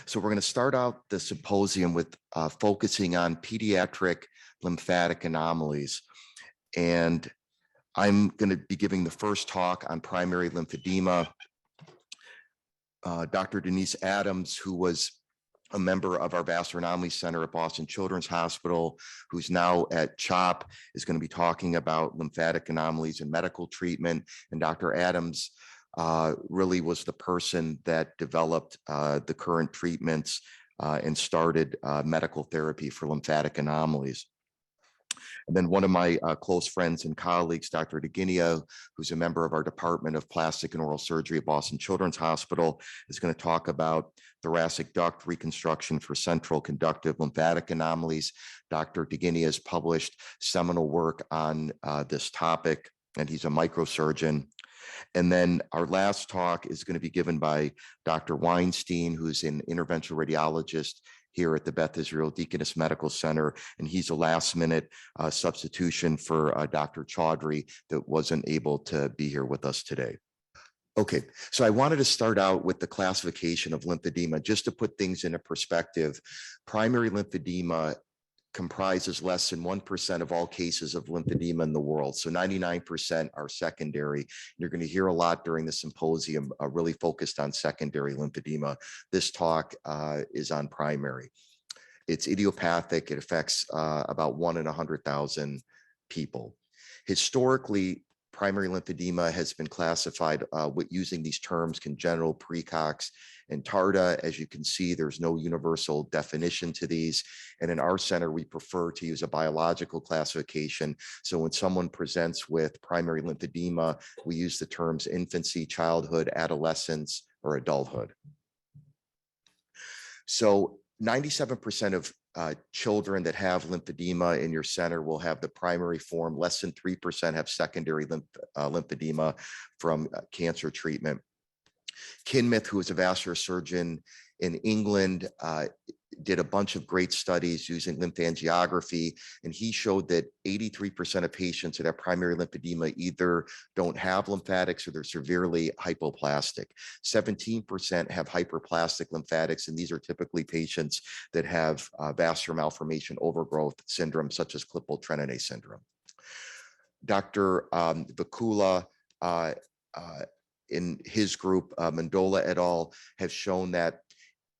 So we're going to start out the symposium with focusing on pediatric lymphatic anomalies. And I'm going to be giving the first talk on primary lymphedema. Dr. Denise Adams, who was a member of our Vascular Anomaly Center at Boston Children's Hospital, who's now at CHOP, is going to be talking about lymphatic anomalies and medical treatment. And Dr. Adams really was the person that developed the current treatments and started medical therapy for lymphatic anomalies. And then one of my close friends and colleagues, Dr. Greene, who's a member of our Department of Plastic and Oral Surgery at Boston Children's Hospital, is going to talk about thoracic duct reconstruction for central conductive lymphatic anomalies. Dr. Greene has published seminal work on this topic, and he's a microsurgeon. And then our last talk is going to be given by Dr. Weinstein, who's an interventional radiologist here at the Beth Israel Deaconess Medical Center, and he's a last-minute substitution for Dr. Chaudhry that wasn't able to be here with us today. Okay, so I wanted to start out with the classification of lymphedema, just to put things into perspective. Primary lymphedema comprises less than 1% of all cases of lymphedema in the world. So 99% are secondary. You're going to hear a lot during the symposium really focused on secondary lymphedema. This talk is on primary. It's idiopathic. It affects about 1 in 100,000 people. Historically, primary lymphedema has been classified with using these terms congenital, precox, and tarda. As you can see, there's no universal definition to these. And in our center, we prefer to use a biological classification. So when someone presents with primary lymphedema, we use the terms infancy, childhood, adolescence, or adulthood. So 97% of children that have lymphedema in your center will have the primary form. Less than 3% have secondary lymphedema from cancer treatment. Kinmouth, who is a vascular surgeon in England, did a bunch of great studies using lymphangiography, and he showed that 83% of patients that have primary lymphedema either don't have lymphatics or they're severely hypoplastic. 17% have hyperplastic lymphatics, and these are typically patients that have vascular malformation overgrowth syndrome, such as Klippel-Trenaunay syndrome. Dr. Vakula, in his group, Mandola et al., have shown that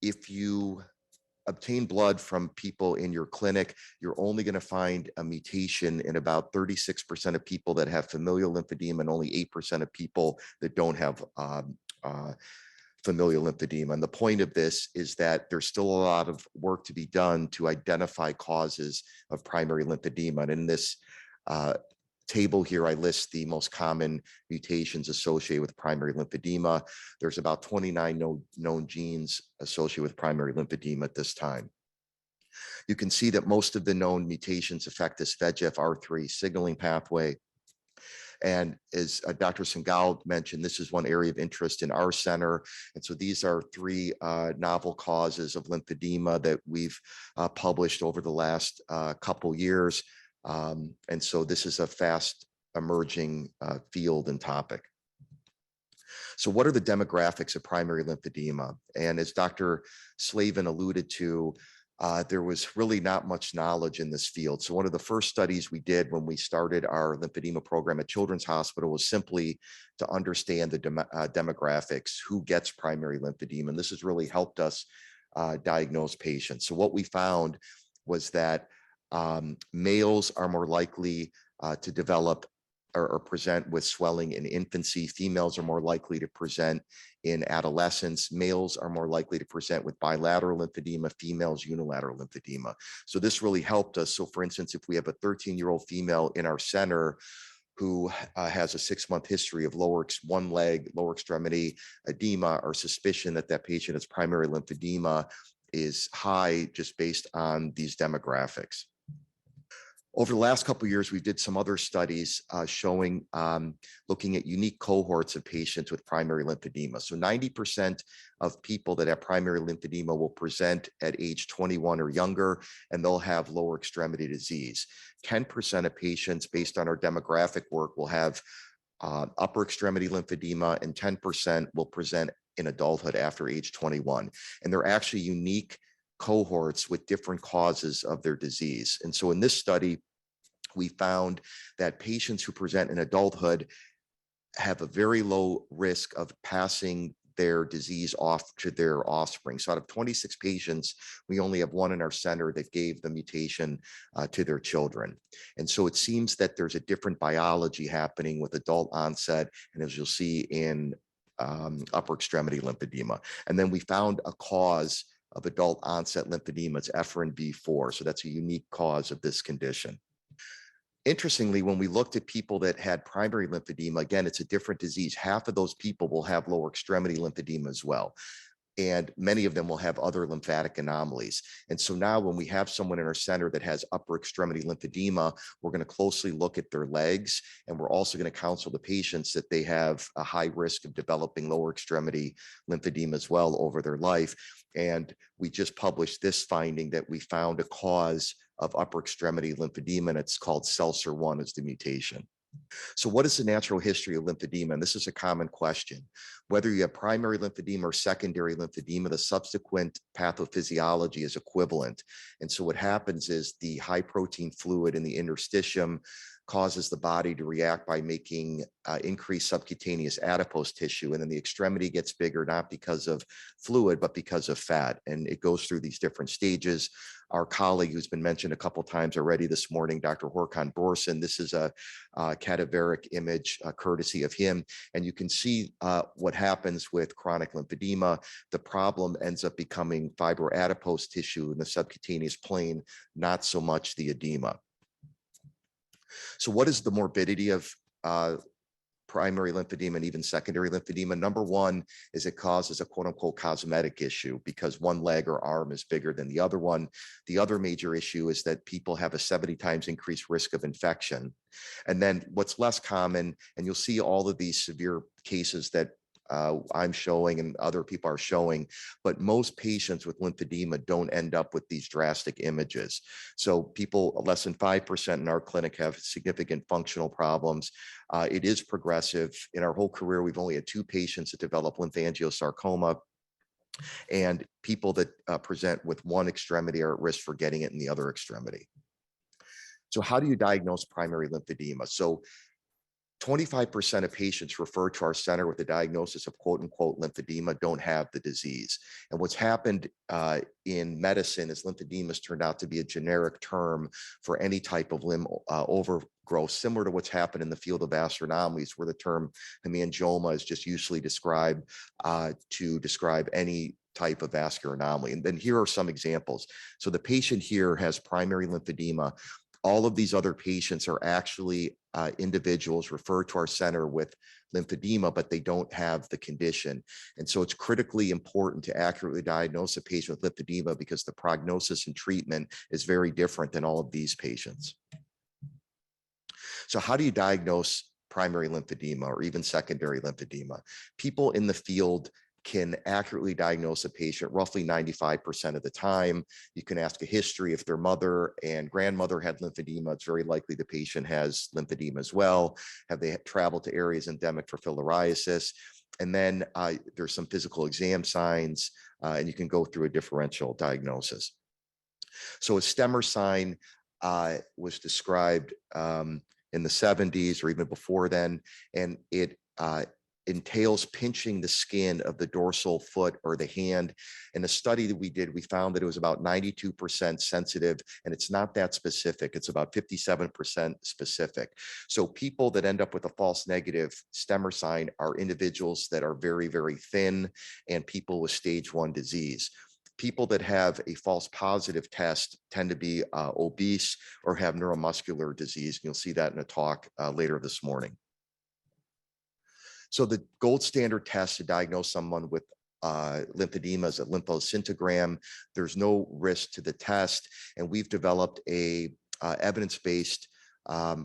if you obtain blood from people in your clinic, you're only going to find a mutation in about 36% of people that have familial lymphedema and only 8% of people that don't have familial lymphedema. And the point of this is that there's still a lot of work to be done to identify causes of primary lymphedema. And in this table here, I list the most common mutations associated with primary lymphedema. There's about 29 known genes associated with primary lymphedema at this time. You can see that most of the known mutations affect this VEGF-R3 signaling pathway. And as Dr. Singal mentioned, this is one area of interest in our center. And so these are 3 novel causes of lymphedema that we've published over the last couple years. And so this is a fast emerging field and topic. So what are the demographics of primary lymphedema? And as Dr. Slavin alluded to, there was really not much knowledge in this field. So one of the first studies we did when we started our lymphedema program at Children's Hospital was simply to understand the demographics, who gets primary lymphedema. And this has really helped us diagnose patients. So what we found was that males are more likely to develop or present with swelling in infancy. Females are more likely to present in adolescence. Males are more likely to present with bilateral lymphedema, females unilateral lymphedema. So this really helped us. So for instance, if we have a 13-year-old female in our center who has a 6-month history of one leg, lower extremity edema, or suspicion that that patient has primary lymphedema is high just based on these demographics. Over the last couple of years, we did some other studies showing, looking at unique cohorts of patients with primary lymphedema. So 90% of people that have primary lymphedema will present at age 21 or younger, and they'll have lower extremity disease. 10% of patients, based on our demographic work, will have upper extremity lymphedema, and 10% will present in adulthood after age 21. And they're actually unique cohorts with different causes of their disease. And so in this study, we found that patients who present in adulthood have a very low risk of passing their disease off to their offspring. So out of 26 patients, we only have one in our center that gave the mutation to their children. And so it seems that there's a different biology happening with adult onset, and as you'll see in upper extremity lymphedema. And then we found a cause of adult onset lymphedema. It's Arin B4. So that's a unique cause of this condition. Interestingly, when we looked at people that had primary lymphedema, again, it's a different disease. Half of those people will have lower extremity lymphedema as well. And many of them will have other lymphatic anomalies. And so now when we have someone in our center that has upper extremity lymphedema, we're going to closely look at their legs. And we're also going to counsel the patients that they have a high risk of developing lower extremity lymphedema as well over their life. And we just published this finding that we found a cause of upper extremity lymphedema, and it's called SELSER1 as the mutation. So what is the natural history of lymphedema? And this is a common question. Whether you have primary lymphedema or secondary lymphedema, the subsequent pathophysiology is equivalent. And so what happens is the high protein fluid in the interstitium causes the body to react by making increased subcutaneous adipose tissue. And then the extremity gets bigger, not because of fluid, but because of fat. And it goes through these different stages. Our colleague who's been mentioned a couple of times already this morning, Dr. Håkan Borson, this is a cadaveric image courtesy of him. And you can see what happens with chronic lymphedema. The problem ends up becoming fibroadipose tissue in the subcutaneous plane, not so much the edema. So what is the morbidity of primary lymphedema and even secondary lymphedema? Number one is it causes a quote unquote cosmetic issue because one leg or arm is bigger than the other one. The other major issue is that people have a 70 times increased risk of infection. And then what's less common, and you'll see all of these severe cases that I'm showing and other people are showing, but most patients with lymphedema don't end up with these drastic images. So people, less than 5% in our clinic have significant functional problems. It is progressive. In our whole career, we've only had 2 patients that develop lymphangiosarcoma, and people that present with one extremity are at risk for getting it in the other extremity. So how do you diagnose primary lymphedema? So 25% of patients referred to our center with a diagnosis of quote unquote lymphedema don't have the disease. And what's happened in medicine is lymphedema has turned out to be a generic term for any type of limb overgrowth, similar to what's happened in the field of vascular anomalies, where the term hemangioma is just usually described to describe any type of vascular anomaly. And then here are some examples. So the patient here has primary lymphedema. All of these other patients are actually individuals referred to our center with lymphedema, but they don't have the condition. And so it's critically important to accurately diagnose a patient with lymphedema because the prognosis and treatment is very different than all of these patients. So how do you diagnose primary lymphedema or even secondary lymphedema? People in the field can accurately diagnose a patient roughly 95% of the time. You can ask a history. If their mother and grandmother had lymphedema, it's very likely the patient has lymphedema as well. Have they traveled to areas endemic for filariasis? And then there's some physical exam signs, and you can go through a differential diagnosis. So a Stemmer sign was described in the 70s or even before then, and it entails pinching the skin of the dorsal foot or the hand. In a study that we did, we found that it was about 92% sensitive, and it's not that specific. It's about 57% specific. So people that end up with a false negative Stemmer sign are individuals that are very, very thin and people with stage 1 disease. People that have a false positive test tend to be obese or have neuromuscular disease. You'll see that in a talk later this morning. So the gold standard test to diagnose someone with lymphedema is a lymphoscintigram. There's no risk to the test, and we've developed a evidence-based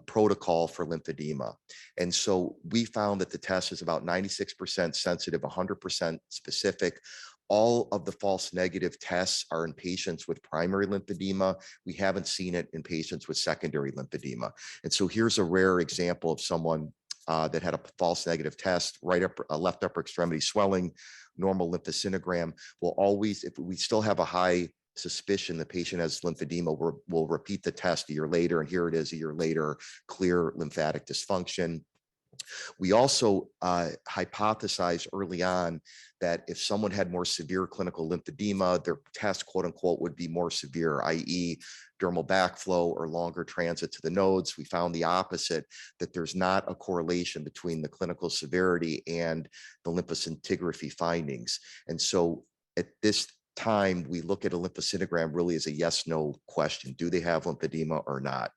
protocol for lymphedema. And so we found that the test is about 96% sensitive, 100% specific. All of the false negative tests are in patients with primary lymphedema. We haven't seen it in patients with secondary lymphedema. And so here's a rare example of someone that had a false negative test, left upper extremity swelling, normal lymphoscintigram, we'll always, if we still have a high suspicion the patient has lymphedema, we'll repeat the test a year later, and here it is a year later, clear lymphatic dysfunction. We also hypothesized early on that if someone had more severe clinical lymphedema, their test, quote unquote, would be more severe, i.e. dermal backflow or longer transit to the nodes. We found the opposite, that there's not a correlation between the clinical severity and the lymphoscintigraphy findings. And so at this time, we look at a lymphoscintigram really as a yes/no question. Do they have lymphedema or not?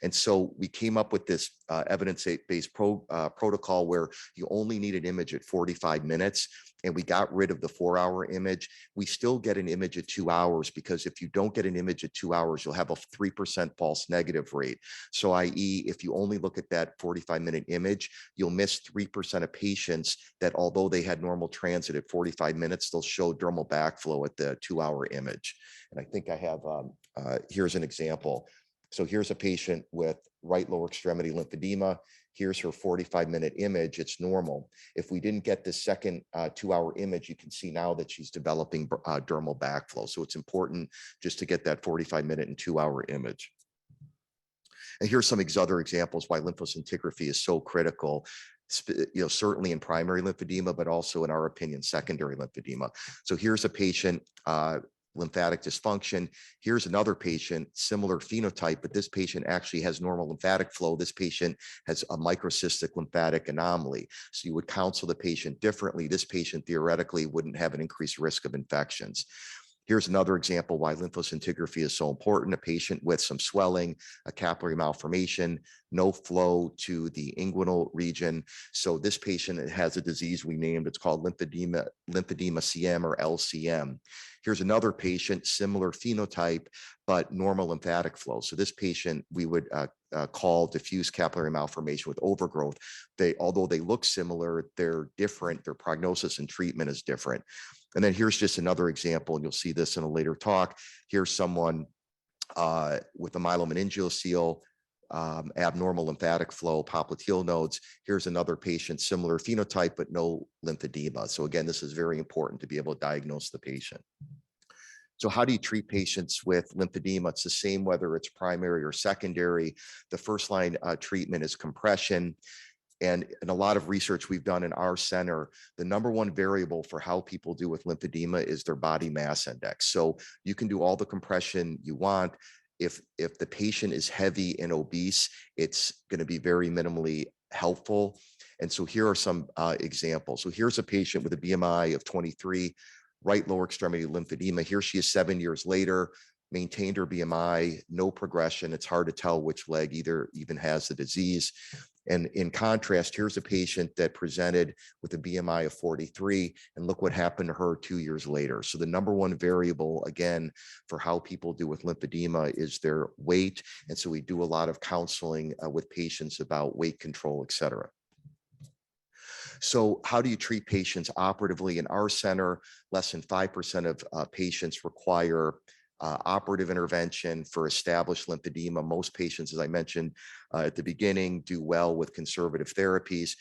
And so we came up with this evidence-based protocol where you only need an image at 45 minutes, and we got rid of the 4-hour image. We still get an image at 2 hours, because if you don't get an image at 2 hours, you'll have a 3% false negative rate. So i.e., if you only look at that 45-minute image, you'll miss 3% of patients that, although they had normal transit at 45 minutes, they'll show dermal backflow at the 2-hour image. And I think I have, here's an example. So here's a patient with right lower extremity lymphedema. Here's her 45-minute image. It's normal. If we didn't get this second 2-hour image, you can see now that she's developing dermal backflow. So it's important just to get that 45-minute and 2-hour image. And here's some other examples why lymphoscintigraphy is so critical, certainly in primary lymphedema, but also, in our opinion, secondary lymphedema. So here's a patient, lymphatic dysfunction. Here's another patient, similar phenotype, but this patient actually has normal lymphatic flow. This patient has a microcystic lymphatic anomaly. So you would counsel the patient differently. This patient theoretically wouldn't have an increased risk of infections. Here's another example why lymphoscintigraphy is so important. A patient with some swelling, a capillary malformation, no flow to the inguinal region. So this patient has a disease we named, it's called lymphedema CM or LCM. Here's another patient, similar phenotype, but normal lymphatic flow. So this patient we would call diffuse capillary malformation with overgrowth. Although they look similar, they're different. Their prognosis and treatment is different. And then here's just another example, and you'll see this in a later talk. Here's someone with a myelomeningeal abnormal lymphatic flow, popliteal nodes. Here's another patient, similar phenotype, but no lymphedema. So again, this is very important to be able to diagnose the patient. So how do you treat patients with lymphedema? It's the same whether it's primary or secondary. The first line treatment is compression. And in a lot of research we've done in our center, the number one variable for how people do with lymphedema is their body mass index. So you can do all the compression you want. If the patient is heavy and obese, it's going to be very minimally helpful. And so here are some examples. So here's a patient with a BMI of 23, right lower extremity lymphedema. Here she is 7 years later, maintained her BMI, no progression. It's hard to tell which leg even has the disease. And in contrast, here's a patient that presented with a BMI of 43, and look what happened to her 2 years later. So the number one variable, again, for how people do with lymphedema is their weight. And so we do a lot of counseling with patients about weight control, et cetera. So how do you treat patients operatively? In our center, less than 5% of patients require operative intervention for established lymphedema. Most patients, as I mentioned at the beginning, do well with conservative therapies.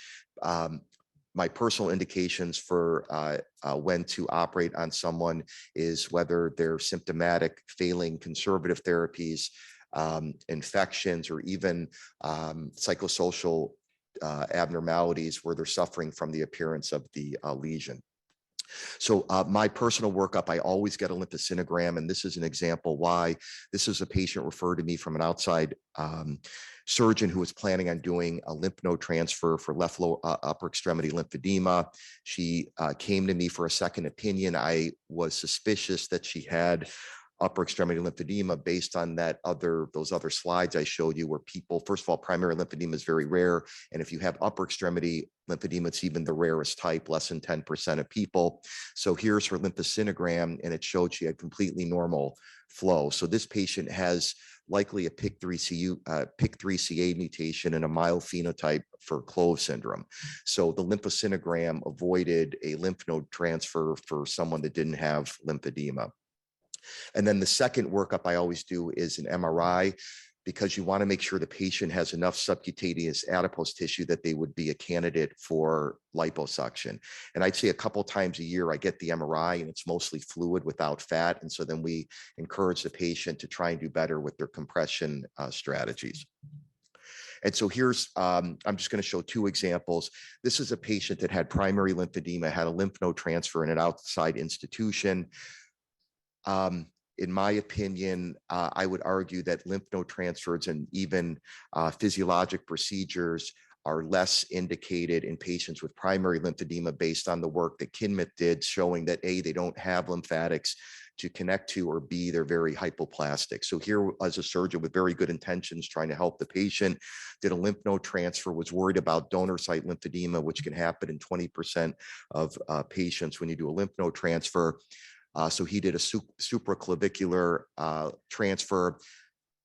My personal indications for when to operate on someone is whether they're symptomatic, failing conservative therapies, infections, or even psychosocial abnormalities where they're suffering from the appearance of the lesion. So my personal workup, I always get a lymphoscintigram, and this is an example why. This is a patient referred to me from an outside surgeon who was planning on doing a lymph node transfer for left lower upper extremity lymphedema. She came to me for a second opinion. I was suspicious that she had upper extremity lymphedema based on those other slides I showed you, where people, first of all, primary lymphedema is very rare. And if you have upper extremity lymphedema, it's even the rarest type, less than 10% of people. So here's her lymphoscintigram, and it showed she had completely normal flow. So this patient has likely a PIK3CA mutation and a mild phenotype for Clove syndrome. So the lymphoscintigram avoided a lymph node transfer for someone that didn't have lymphedema. And then the second workup I always do is an MRI, because you want to make sure the patient has enough subcutaneous adipose tissue that they would be a candidate for liposuction. And I'd say a couple times a year, I get the MRI and it's mostly fluid without fat. And so then we encourage the patient to try and do better with their compression strategies. And so here's, I'm just going to show two examples. This is a patient that had primary lymphedema, had a lymph node transfer in an outside institution. In my opinion, I would argue that lymph node transfers and even physiologic procedures are less indicated in patients with primary lymphedema based on the work that Kinmith did, showing that A, they don't have lymphatics to connect to, or B, they're very hypoplastic. So here, as a surgeon with very good intentions, trying to help the patient, did a lymph node transfer, was worried about donor site lymphedema, which can happen in 20% of patients when you do a lymph node transfer. So he did a supraclavicular transfer.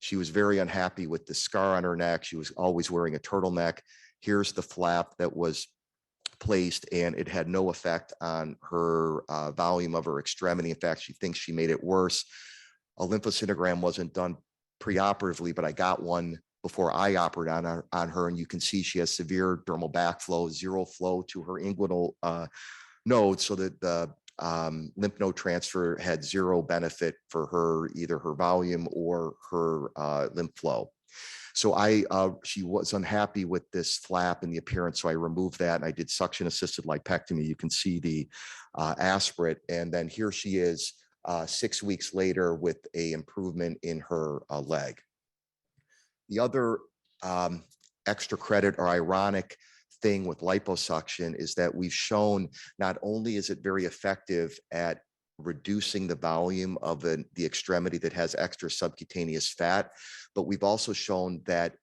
She was very unhappy with the scar on her neck. She was always wearing a turtleneck. Here's the flap that was placed, and it had no effect on her volume of her extremity. In fact, she thinks she made it worse. A lymphoscintigram wasn't done preoperatively, but I got one before I operated on her, and you can see she has severe dermal backflow, zero flow to her inguinal node, so that the lymph node transfer had zero benefit for her, either her volume or her lymph flow. So she was unhappy with this flap and the appearance, so I removed that and I did suction-assisted lipectomy. You can see the aspirate, and then here she is 6 weeks later with a improvement in her leg. The other extra credit or ironic thing with liposuction is that we've shown not only is it very effective at reducing the volume of the extremity that has extra subcutaneous fat, but we've also shown that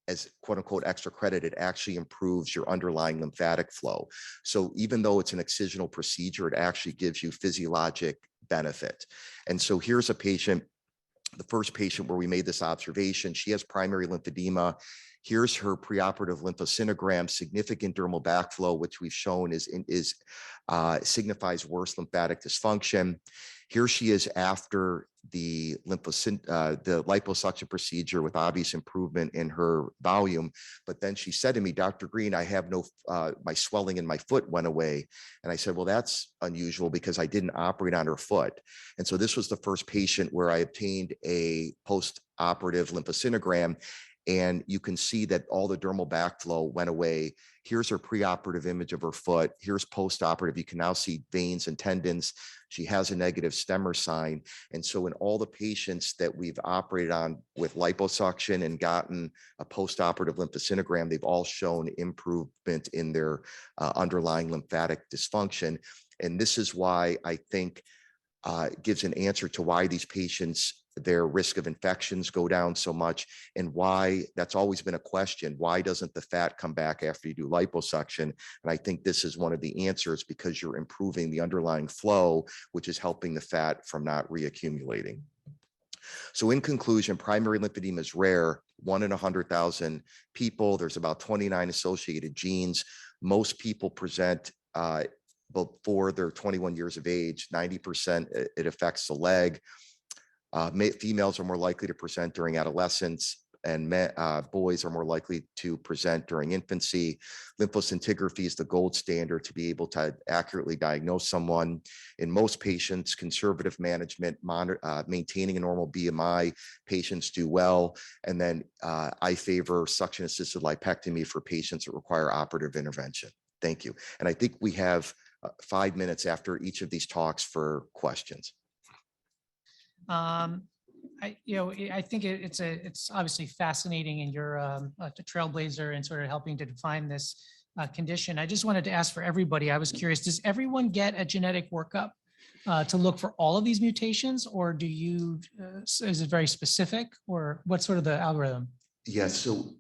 as quote unquote extra credit, it actually improves your underlying lymphatic flow. So even though it's an excisional procedure, it actually gives you physiologic benefit. And so here's a patient, the first patient where we made this observation. She has primary lymphedema. Here's her preoperative lymphoscintigram, significant dermal backflow, which we've shown signifies worse lymphatic dysfunction. Here she is after the liposuction procedure with obvious improvement in her volume. But then she said to me, "Dr. Greene, I have no, my swelling in my foot went away." And I said, "Well, that's unusual because I didn't operate on her foot." And so this was the first patient where I obtained a post-operative lymphoscintigram. And you can see that all the dermal backflow went away. Here's her preoperative image of her foot. Here's postoperative. You can now see veins and tendons. She has a negative stemmer sign. And so in all the patients that we've operated on with liposuction and gotten a postoperative lymphoscintigram, they've all shown improvement in their underlying lymphatic dysfunction. And this is why I think it gives an answer to why these patients, their risk of infections go down so much, and why that's always been a question. Why doesn't the fat come back after you do liposuction? And I think this is one of the answers, because you're improving the underlying flow, which is helping the fat from not reaccumulating. So in conclusion, primary lymphedema is rare, 1 in 100,000 people. There's about 29 associated genes. Most people present before they're 21 years of age. 90% it affects the leg. Females are more likely to present during adolescence, and boys are more likely to present during infancy. Lymphoscintigraphy is the gold standard to be able to accurately diagnose someone. In most patients, conservative management, maintaining a normal BMI, patients do well. And then I favor suction-assisted lipectomy for patients that require operative intervention. Thank you. And I think we have 5 minutes after each of these talks for questions. I think it's obviously fascinating, and you're a trailblazer in sort of helping to define this condition. I just wanted to ask for everybody. I was curious, does everyone get a genetic workup to look for all of these mutations, or do you, is it very specific, or what's sort of the algorithm? Yes, so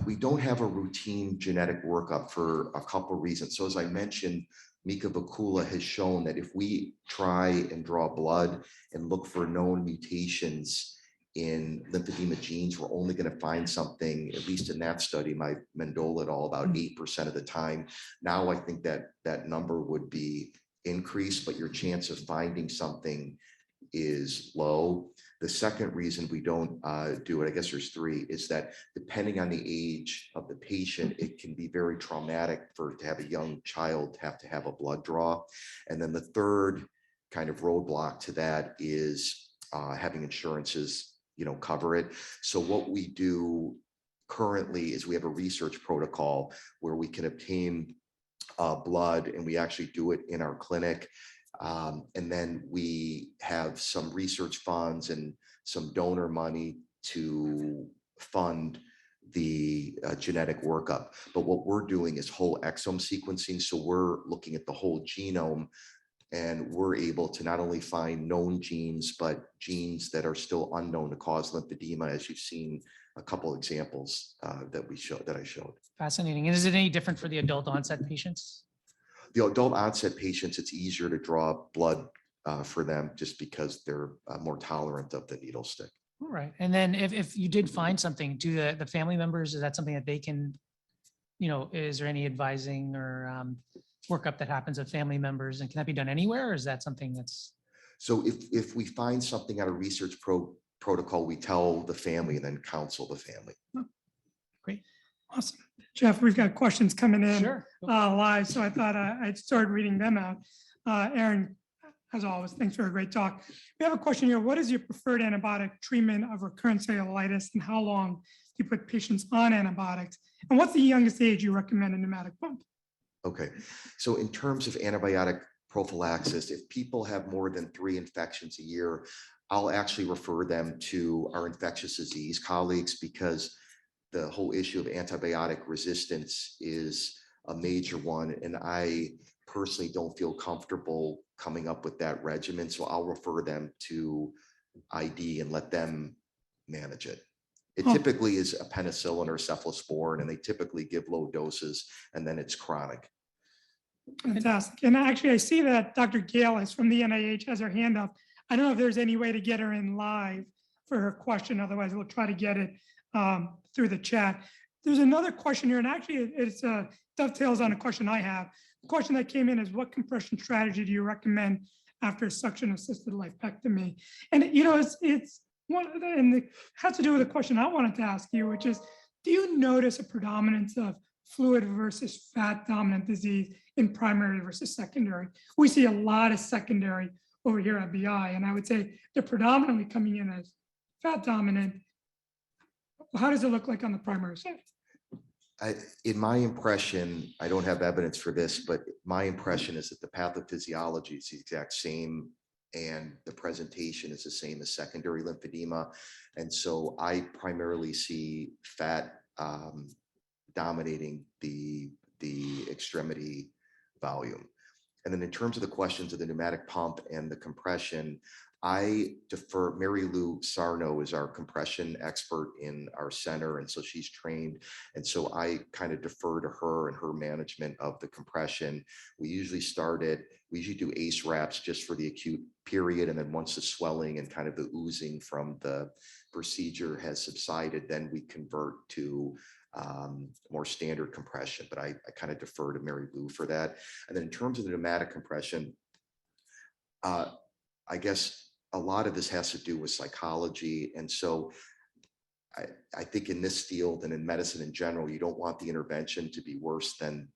we don't have a routine genetic workup for a couple of reasons. So as I mentioned, Mika Vakula has shown that if we try and draw blood and look for known mutations in lymphedema genes, we're only going to find something, at least in that study, my Mendola et al., about 8% of the time. Now I think that that number would be increased, but your chance of finding something is low. The second reason we don't do it, I guess there's three, is that depending on the age of the patient, it can be very traumatic to have a young child have to have a blood draw. And then the third kind of roadblock to that is having insurances, cover it. So what we do currently is we have a research protocol where we can obtain blood, and we actually do it in our clinic. And then we have some research funds and some donor money to fund the genetic workup. But what we're doing is whole exome sequencing. So we're looking at the whole genome, and we're able to not only find known genes, but genes that are still unknown to cause lymphedema, as you've seen a couple examples that I showed. Fascinating. And is it any different for the adult onset patients? The adult onset patients, it's easier to draw blood for them just because they're more tolerant of the needle stick. All right. And then if you did find something, do the family members, is that something that they can, is there any advising or workup that happens with family members, and can that be done anywhere, or is that something that's? So if we find something out of research protocol, we tell the family and then counsel the family. Oh, great. Awesome. Jeff, we've got questions coming in Sure. live, so I thought I'd start reading them out. Arin, as always, thanks for a great talk. We have a question here. What is your preferred antibiotic treatment of recurrent cellulitis, and how long do you put patients on antibiotics? And what's the youngest age you recommend a pneumatic pump? Okay, so in terms of antibiotic prophylaxis, if people have more than 3 infections a year, I'll actually refer them to our infectious disease colleagues, because the whole issue of antibiotic resistance is a major one. And I personally don't feel comfortable coming up with that regimen. So I'll refer them to ID and let them manage it. It typically is a penicillin or cephalosporin, and they typically give low doses, and then it's chronic. Fantastic. And actually, I see that Dr. Gale is from the NIH, has her hand up. I don't know if there's any way to get her in live for her question. Otherwise, we'll try to get it through the chat. There's another question here, and actually it's dovetails on a question I have. The question that came in is, what compression strategy do you recommend after suction-assisted lipectomy? And it's one, and it has to do with a question I wanted to ask you, which is, do you notice a predominance of fluid versus fat dominant disease in primary versus secondary? We see a lot of secondary over here at BI, and I would say they're predominantly coming in as fat dominant. How does it look like on the primary side? In my impression, I don't have evidence for this, but my impression is that the pathophysiology is the exact same, and the presentation is the same as secondary lymphedema. And so I primarily see fat dominating the extremity volume. And then in terms of the questions of the pneumatic pump and the compression, I defer. Mary Lou Sarno is our compression expert in our center, and so she's trained. And so I kind of defer to her and her management of the compression. We usually do ACE wraps just for the acute period, and then once the swelling and kind of the oozing from the procedure has subsided, then we convert to more standard compression. But I kind of defer to Mary Lou for that. And then in terms of the pneumatic compression, I guess a lot of this has to do with psychology. And so I think in this field and in medicine in general, you don't want the intervention to be worse than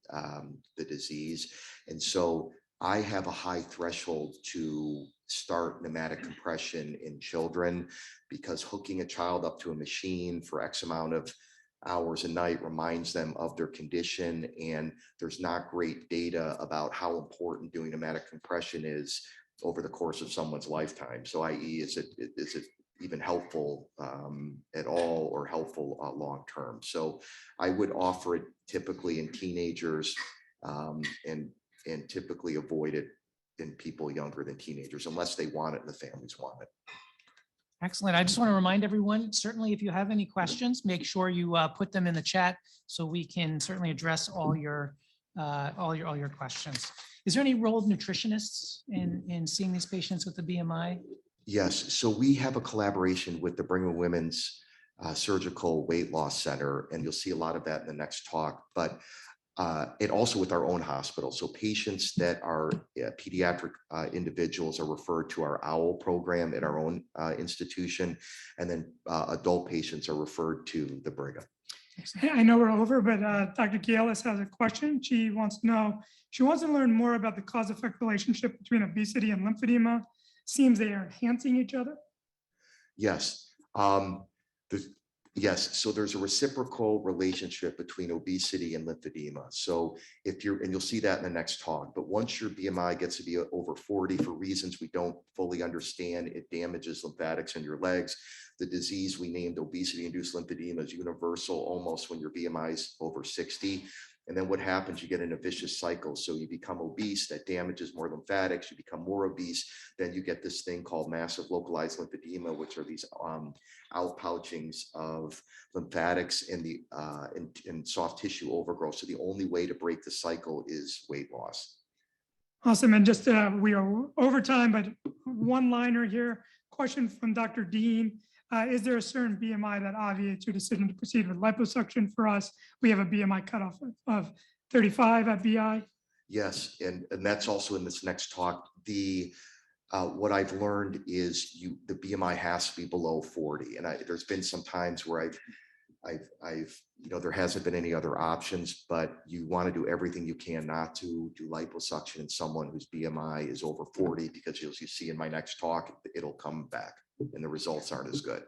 the disease. And so I have a high threshold to start pneumatic compression in children, because hooking a child up to a machine for X amount of hours a night reminds them of their condition. And there's not great data about how important doing pneumatic compression is over the course of someone's lifetime. So i.e., is it even helpful at all, or helpful long-term? So I would offer it typically in teenagers and typically avoid it in people younger than teenagers, unless they want it and the families want it. Excellent. I just want to remind everyone, certainly if you have any questions, make sure you put them in the chat so we can certainly address all your questions. Is there any role of nutritionists in seeing these patients with the BMI? Yes. So we have a collaboration with the Brigham and Women's Surgical Weight Loss Center, and you'll see a lot of that in the next talk. But and also with our own hospital. So patients that are pediatric individuals are referred to our OWL program at our own institution, and then adult patients are referred to the Brigham. I know we're over, but Dr. Gales has a question. She wants to learn more about the cause-effect relationship between obesity and lymphedema. Seems they are enhancing each other. Yes. Yes, so there's a reciprocal relationship between obesity and lymphedema. So if you're, and you'll see that in the next talk, but once your BMI gets to be over 40 for reasons we don't fully understand, it damages lymphatics in your legs. The disease we named obesity-induced lymphedema is universal almost when your BMI is over 60. And then what happens, you get in a vicious cycle. So you become obese, that damages more lymphatics, you become more obese, then you get this thing called massive localized lymphedema, which are these outpouchings of lymphatics in the in soft tissue overgrowth. So the only way to break the cycle is weight loss. Awesome. And just we are over time, but one liner here. Question from Dr. Dean. Is there a certain BMI that obviates your decision to proceed with liposuction? For us, we have a BMI cutoff of 35 at BI. Yes, and that's also in this next talk. The what I've learned is the BMI has to be below 40, and there's been some times where I've there hasn't been any other options, but you want to do everything you can not to do liposuction in someone whose BMI is over 40, because as you see in my next talk, it'll come back and the results aren't as good.